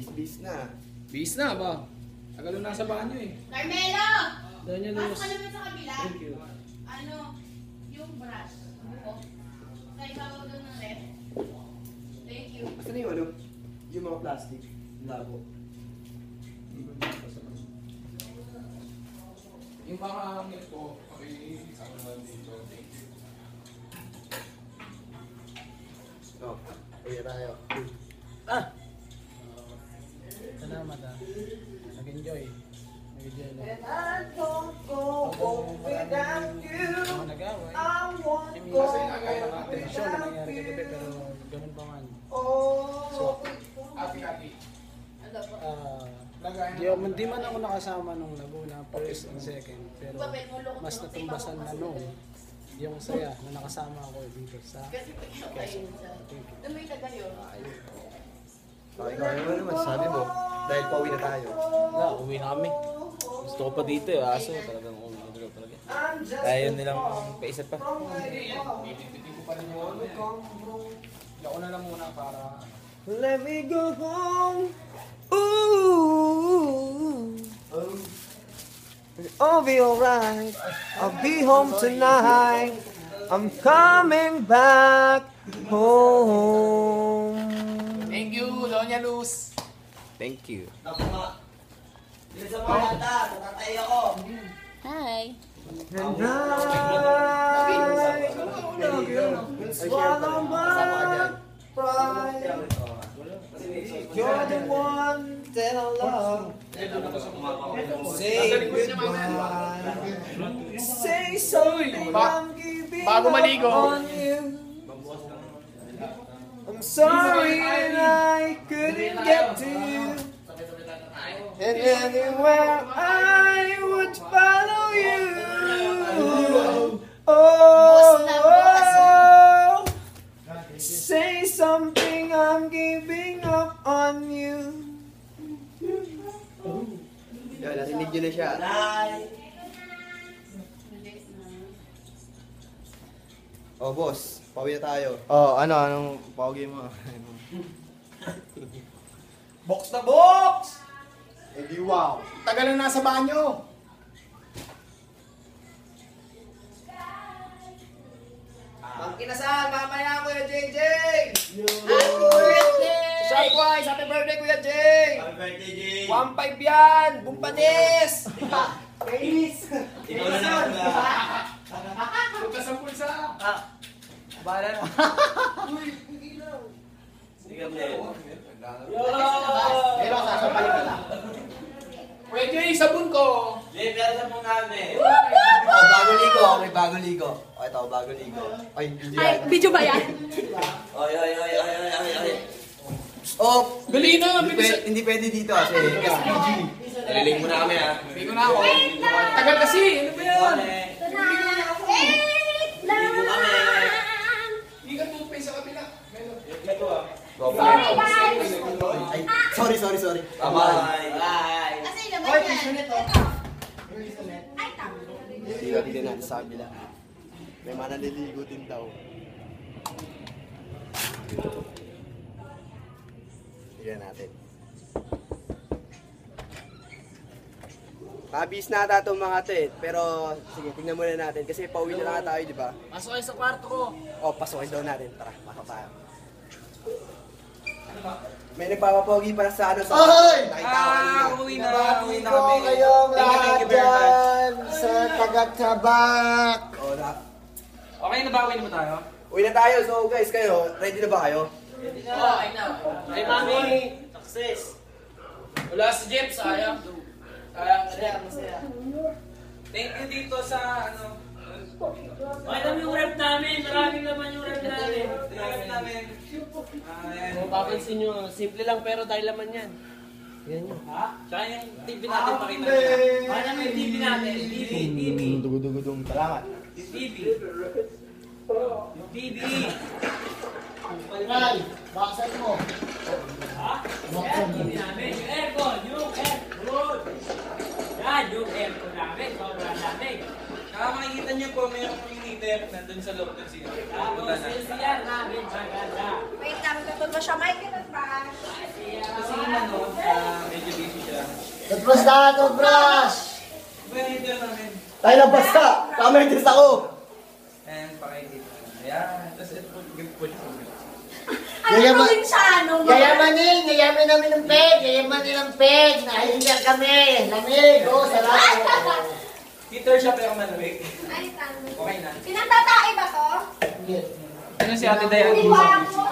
bis na. Bis na ba? Tagal na nasa banyo eh. Carmelo! Doon niya Pasok ka naman sa kabila. Thank you. Ano? Yung brush. Buko. Sa ibabaw doon ng ref. Thank you. Basta na yung ano? Yung mga plastic. Labo. Yung mga hangin ko, pakisama naman dito. Thank you. Oh, kaya tayo. Salamat Nag-enjoy. Nag-enjoy lang. And I don't go home without you. Ako nag-away. I won't I mean, go kasi home tension na without nangyari kagabi pero you. ganun pa man. Oh, Ati-ati. Ano po? Di man ako nakasama nung Laguna, first and second. Pero mas natumbasan na nung yung saya na nakasama ako dito sa Kasi pagkakain sa... Doon may taga yun. ikaw naman sabi mo, dahil pauwi na tayo. Wala, uwi na kami. Gusto ko pa dito eh, aso talagang uwi na talaga. Kaya yun nilang paisip pa. Tititin ko pa rin yung ano eh. Ako na lang muna para... Let me go home. Ooh. I'll be alright. I'll be home tonight. I'm coming back home. Thank you, Doña Luz. Thank you. Hi! And I swallow my pride. You're the one that I love. Say goodbye. Say something I'm giving Bago maligo. up on you. I'm sorry and I couldn't get to you. And anywhere I would follow you. Oh, say something, I'm giving up on you. Yan, narinig nyo na siya. Oh, boss, pauwi na tayo. Oh, anong pauwi mo? Box na box! Eh di wow. Tagal na nasa banyo. Kinasal, mamaya Kuya JJ! Happy birthday! Shopwise, happy birthday Kuya Jay! Happy birthday, Jay! 1.5 yan! Bumpanis! Kainis! Ikaw na naman na. Huwag ka sa pulsa. Bahala na. Sige, Jay. Pero sasampalin ka lang. Pwede yung sabon ko. Jay, pero sa mong namin. Oh, bagong ligo. May bagong ligo. Oh, ito, bagong ligo. Ay, video Ay, yan. video ba yan? Oy, oy, oy, oy, oy, oy, oy. Oh, Dali na, bilis. hindi pwede dito kasi SPG. Naliling mo na kami ha. Hindi ko na ako. Tagal kasi. Ano ba yan? Naliling mo kami. Hindi ka tupay sa kabila. Ito ah. Ay, sorry. Bye. Bye. Kasi naman yan. Ito. Ay, tama. Tingnan natin sa kabila. May mga naliligo din daw. Tingnan natin. Mabis na ata itong mga to eh. Pero sige, tingnan muna natin. Kasi pauwi na lang tayo, di ba? Pasok kayo sa kwarto ko. Oh, pasukin daw natin. Tara, pasok tayo. May nagpapapogi para sa ano sa... Nakita ko kanina. Uwi na Nabati ko kami. kayong Thank lahat you very much. dyan sa Tagatabak. Oh, Okay na ba? Uwi na ba tayo? uwi na tayo. So guys, kayo, ready na ba kayo? Ay, mami! Success! Wala si Jeff, sayang. Masaya. Thank you dito sa ano. Pakita mo yung rep namin. Maraming naman yung rep namin. Rep namin. Kung papansin nyo, simple lang pero dahil laman yan. Yan yun. Ha? Tsaka yung TV natin pakita nyo. Pakita mo yung TV natin. TV. Dugudugudung. Salamat. TV. Yung TV. Palgal, baksan mo. Ha? Yan, TV namin. Yung aircon. Yan, yung aircon namin. Sobrang namin. Makikita niyo po, mayroong heater nandun sa loob ng siya. Tapos yung siya namin maganda. Wait lang, tutulba siya. Mic, ganun ba? Kasi ano, Toothbrush na, toothbrush! Tayo lang basta! Kamertis ako! And pakikita. Ayan. Tapos ito po, give po siya. Yayamanin namin ng peg! Nahihinga kami! Lamig! Salamat! Peter siya pero malamig. Ay, tama. Okay na. Pinagtatae ba to? Ano si Ate Dayan? Iwan mo.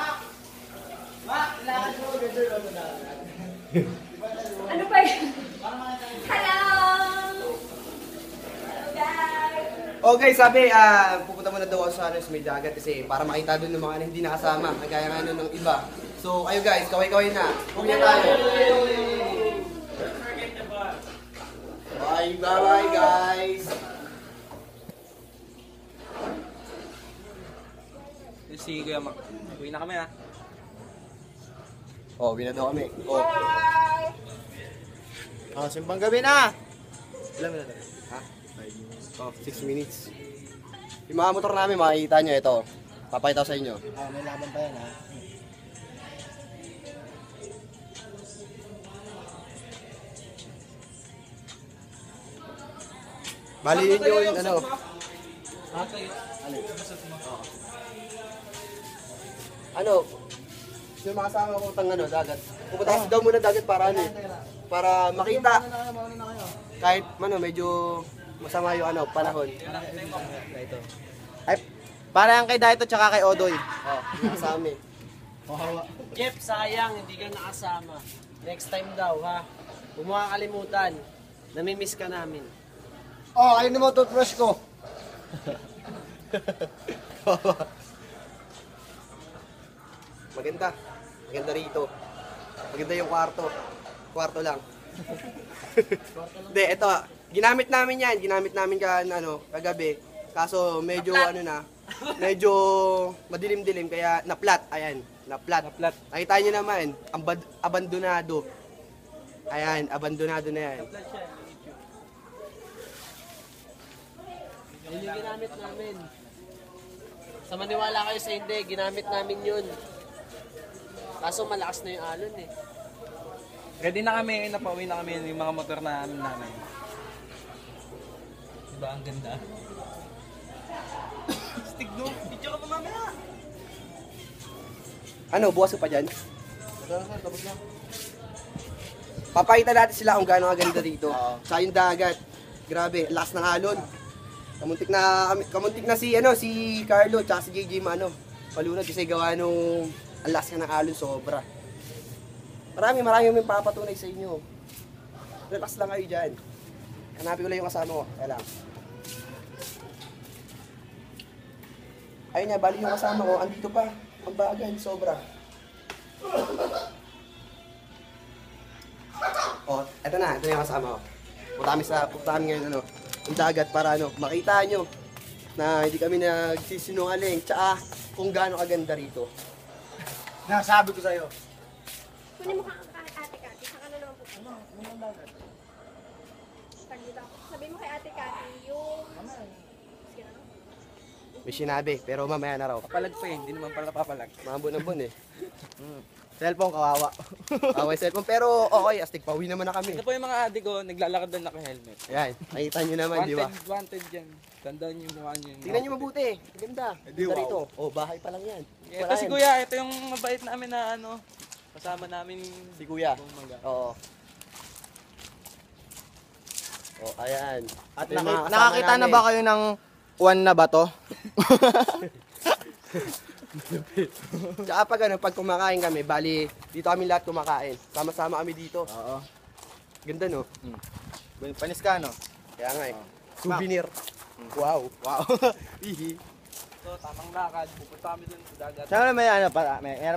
Ano ba yun? Hello! Hello, guys! Okay, sabi, pupunta muna daw ako sa may dagat kasi para makita doon ng mga hindi nakasama, kagaya nga ng iba. So, kayo guys, kaway-kaway na. Huwag na tayo. Bye guys! Si Kuya Mac. Uwi na kami ha. Oh, uwi na daw kami. Oh. Simpang gabi na! Ilan na tayo? Ha? 6 minutes. Yung mga motor namin, makikita nyo ito. Papakita ko sa inyo. May laban pa yan ha. Bali yun yung ano. Ano? Yung mga kasama ko tang ano, dagat. Pupunta kasi daw muna dagat para ano, para makita. Kahit ano, medyo masama yung ano, panahon. Ay, para yan kay Daito tsaka kay Odoy. Oh, nakasama eh. Jeff, sayang, hindi ka nakasama. Next time daw ha. Huwag mo kakalimutan. Namimiss ka namin. Oh, ayun mo toothbrush ko. Maganda. Maganda rito. Maganda yung kwarto. Kwarto lang. Hindi, ito. Ginamit namin yan. Ginamit namin kagabi. Kaso medyo ano na. Medyo madilim-dilim kaya na-flat. Ayan, na-flat. Nakita nyo naman, abandonado. Ayan, abandonado na yan. Yun yung ginamit namin. Sa maniwala kayo sa hindi, ginamit namin yun. Kaso malakas na yung alon eh. Ready na kami, napauwi na kami yung mga motor namin. Diba ang ganda? Stig no, video ka pa mamaya. Ano, bukas ka pa dyan? Papakita natin sila kung gaano kaganda dito. Sa yung dagat. Grabe, lakas ng alon. Kamuntik na si Carlo tsaka si JJ palunod kasi gawa nung ang lakas ng alon sobra. Marami may papatunay sa inyo. Relax lang kayo dyan. Hanapin ko lang yung kasama ko. Kaya lang. Ayun nga, bali yung kasama ko, andito pa. Ang bagal, sobra. Oh, eto na yung kasama ko. Punta kami ngayon yung dagat para makita nyo na hindi kami nagsisinungaling. Tsaka kung gaano kaganda rito. Nasabi ko sa'yo. Kunin mo ka ate-Kati. Saka na naman po. Ano dagat? Tagdito ako. Sabihin mo kay ate-Kati yung... May sinabi, pero mamaya na raw. Papalag pa eh, hindi naman pala papalag. Mabon-abon eh. Cellphone, kawawa. Kawawa yung cellphone, pero okay, astig, pauwi naman na kami. Ito po yung mga adik ko, naglalakad na naka-helmet. Ayan, nakita nyo naman, di ba? Wanted yan. Tandaan yung mukha nyo. Tingnan nyo mabuti, ganda. Ganda rito. Oh, bahay pa lang yan. Ito si Kuya, ito yung mabait namin na kasama namin. Si Kuya. Bumaga. Oo. Oh, ayan. At Ito yung mga kasama nakakita na namin. ba kayo ng one na bato? Tsaka pag kumakain kami, bali, dito kami lahat kumakain. Sama-sama kami dito. Oo. Ganda no? Panis ka, no? Kaya nga eh. Souvenir. Wow. Wow. Ihi. So, tamang lakad, pupunta kami dun sa dagat. Saan may ano pa? May ha?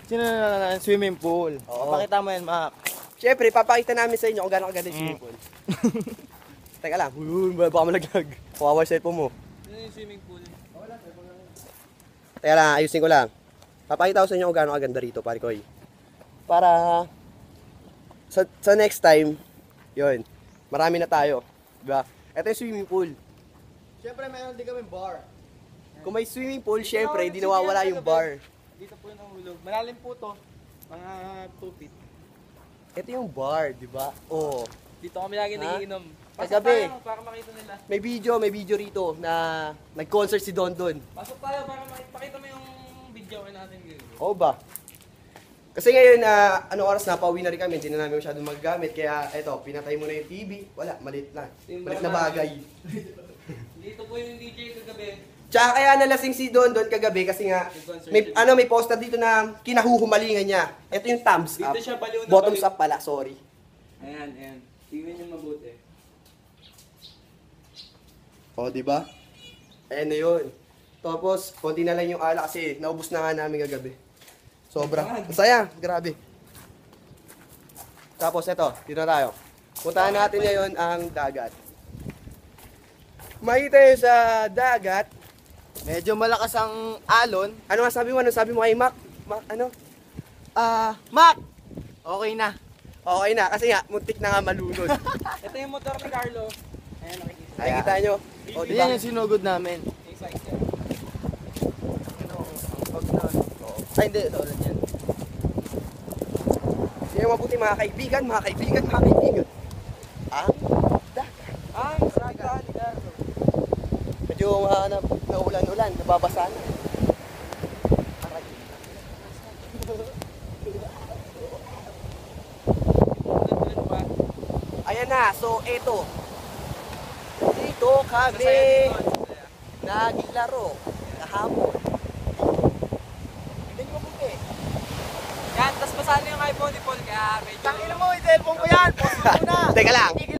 Sino na swimming pool? Oo. Pakita mo yan, Mac. Siyempre, papakita namin sa inyo kung gano'ng kaganda yung swimming pool. Teka lang, baka malaglag. Kawawa yung cellphone mo. Yun yung swimming pool. Teka lang, ayusin ko lang. Papakita ko sa inyo kung gano'ng kaganda rito, pare Koy. Para sa next time, yun, marami na tayo. Diba? Ito yung swimming pool. Siyempre, mayroon din kami bar. Kung may swimming pool, syempre, di nawawala yung bar. Dito po yung nahulog. Malalim po to. Mga 2 feet. Ito yung bar, di ba? Oh. Dito kami lagi Ha? nagiinom. Pasok Kagabi. tayo para makita nila. May video rito na nag-concert si Don Don. Pasok tayo para makita mo yung video natin. Oo ba? Kasi ngayon, anong oras na, pauwi na rin kami, hindi na namin masyadong magagamit. Kaya eto, pinatay mo na yung TV. Wala, malit na. Malit na bagay. Dito po yung DJ kagabi. Tsaka kaya nalasing si Don Don kagabi kasi nga, may poster dito na kinahuhumalingan niya. Ito yung thumbs up. Dito siya baliw na Bottoms baliw. up pala, sorry. Ayan, ayan. Tingnan niyo mabuti. O, di ba? Ayan na yun. Tapos, konti na lang yung ala kasi naubos na nga namin kagabi. Sobra. Masaya, grabe. Tapos, eto, dito na tayo. Puntahan natin ngayon ang dagat. Makita yun sa dagat. Medyo malakas ang alon. Ano nga sabi mo? Ano sabi mo kay Mac? Mac, ano? Mac! Okay na. Okay na, kasi nga, muntik na nga malunod. Ito yung motor ni Carlo. Ayan, nakikita. Nakikita nyo? O, di ba? Yan yung sinugod namin. Yung size niya. Ay, hindi. Ito ulit yan. Sino mabuti mga kaibigan, mga kaibigan, mga kaibigan. Ah, saga ni Carlo. Medyo naulan-ulan, nababasa na. Aray. Ayan na, so eto. Dito kami naglaro kahapon. Tignan nyo mabuti. Yan, tas pasali yung iPhone ni Paul kaya medyo... Tangina mo, yung cellphone ko yan. Post mo na. Teka lang.